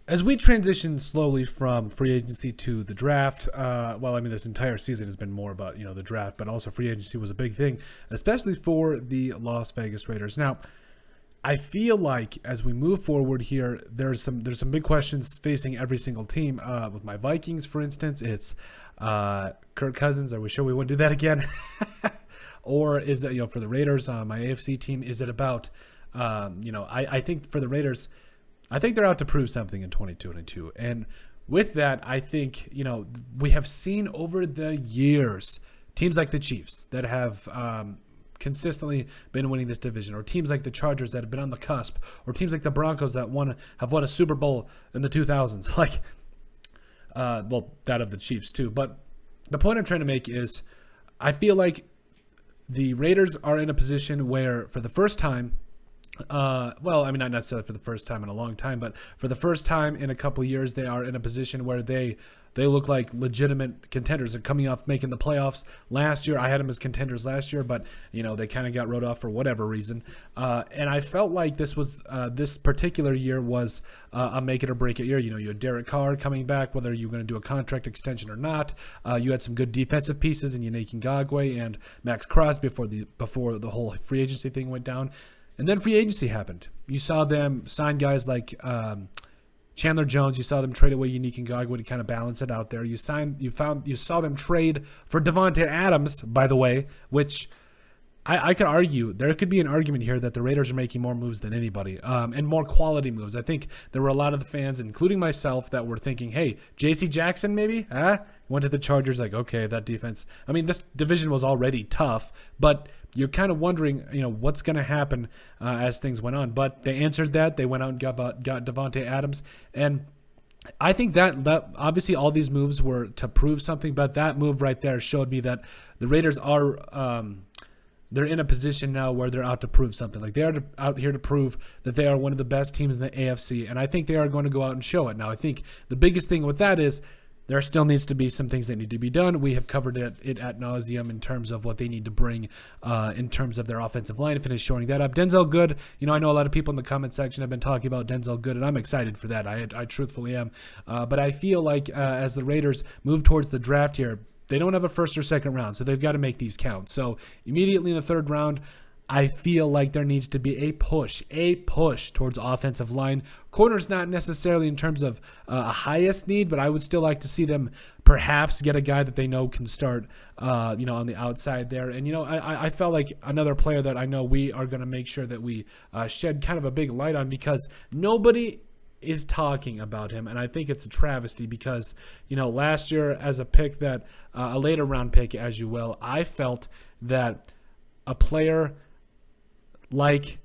As we transition slowly from free agency to the draft, this entire season has been more about the draft, but also free agency was a big thing, especially for the Las Vegas Raiders. Now, I feel like as we move forward here, there's some big questions facing every single team. With my Vikings, for instance, it's Kirk Cousins. Are we sure we wouldn't do that again? Or is it for the Raiders, my AFC team? Is it about I think for the Raiders, I think they're out to prove something in 2022. And with that, I think, we have seen over the years teams like the Chiefs that have consistently been winning this division, or teams like the Chargers that have been on the cusp, or teams like the Broncos that have won a Super Bowl in the 2000s. That of the Chiefs too. But the point I'm trying to make is I feel like the Raiders are in a position where for the first time, not necessarily for the first time in a long time, but for the first time in a couple of years, they are in a position where they look like legitimate contenders. They're coming off making the playoffs last year. I had them as contenders last year, but they kind of got wrote off for whatever reason. And I felt like this particular year was a make it or break it year. You had Derek Carr coming back, whether you're going to do a contract extension or not. You had some good defensive pieces in Yannick Ngakoue and Max Crosby before the whole free agency thing went down. And then free agency happened. You saw them sign guys like Chandler Jones. You saw them trade away Yannick Ngakoue to kind of balance it out there. You saw them trade for Davante Adams, by the way, which I could argue, there could be an argument here that the Raiders are making more moves than anybody, and more quality moves. I think there were a lot of the fans, including myself, that were thinking, hey, J.C. Jackson maybe? Went to the Chargers like, okay, that defense. I mean, this division was already tough, but you're kind of wondering, what's going to happen as things went on. But they answered that. They went out and got Davante Adams. And I think that obviously all these moves were to prove something, but that move right there showed me that the Raiders are they're in a position now where they're out to prove something. Like, they are out here to prove that they are one of the best teams in the AFC, and I think they are going to go out and show it. Now, I think the biggest thing with that is there still needs to be some things that need to be done. We have covered it ad nauseum in terms of what they need to bring in terms of their offensive line, finish showing that up. Denzel Good, I know a lot of people in the comment section have been talking about Denzel Good, and I'm excited for that. I truthfully am. But I feel like as the Raiders move towards the draft here, they don't have a first or second round, so they've got to make these count. So immediately in the third round, I feel like there needs to be a push towards offensive line. Corner's not necessarily in terms of a highest need, but I would still like to see them perhaps get a guy that they know can start, on the outside there. And, I felt like another player that I know we are going to make sure that we shed kind of a big light on, because nobody is talking about him, and I think it's a travesty because, last year as a pick that, a later round pick, as you will, I felt that a player like,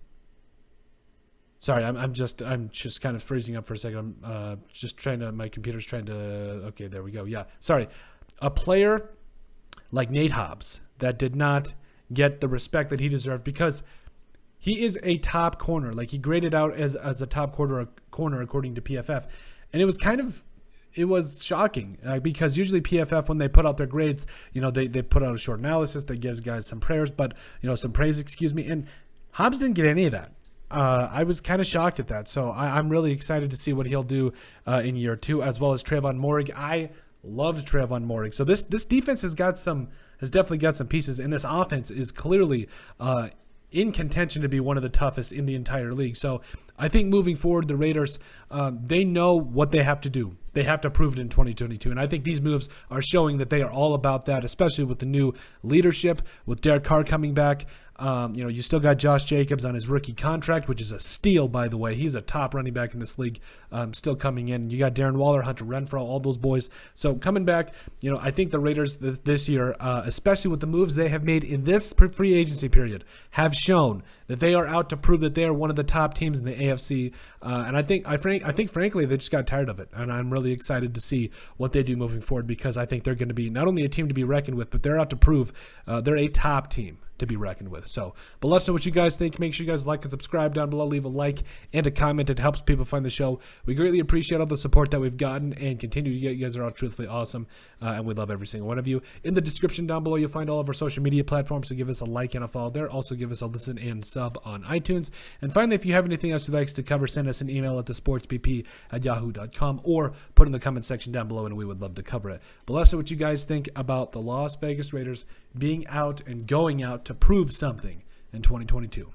sorry, I'm just kind of freezing up for a second. I'm my computer's trying to, okay, there we go. Yeah, sorry. A player like Nate Hobbs that did not get the respect that he deserved, because he is a top corner. Like, he graded out as a top corner according to PFF. And it was shocking because usually PFF, when they put out their grades, they put out a short analysis that gives guys some praise, and Hobbs didn't get any of that. I was kind of shocked at that. So I'm really excited to see what he'll do in year two, as well as Trayvon Moehrig. I loved Trayvon Moehrig. So this defense has definitely got some pieces, and this offense is clearly in contention to be one of the toughest in the entire league. So I think moving forward, the Raiders, they know what they have to do. They have to prove it in 2022. And I think these moves are showing that they are all about that, especially with the new leadership, with Derek Carr coming back. You still got Josh Jacobs on his rookie contract, which is a steal, by the way. He's a top running back in this league, still coming in. You got Darren Waller, Hunter Renfrow, all those boys. So coming back, I think the Raiders this year, especially with the moves they have made in this free agency period, have shown that they are out to prove that they are one of the top teams in the AFC. And I think frankly, they just got tired of it. And I'm really excited to see what they do moving forward, because I think they're going to be not only a team to be reckoned with, but they're out to prove they're a top team. to be reckoned with. So, but let us know what you guys think. Make sure you guys like and subscribe down below. Leave a like and a comment. It helps people find the show. We greatly appreciate all the support that we've gotten and continue to get. You guys are all truthfully awesome, and we love every single one of you. In the description down below, you'll find all of our social media platforms, so give us a like and a follow there. Also, give us a listen and sub on iTunes. And finally, if you have anything else you'd like us to cover, send us an email at thesportsbp@yahoo.com or put in the comment section down below, and we would love to cover it. But let us know what you guys think about the Las Vegas Raiders being out and going out to prove something in 2022.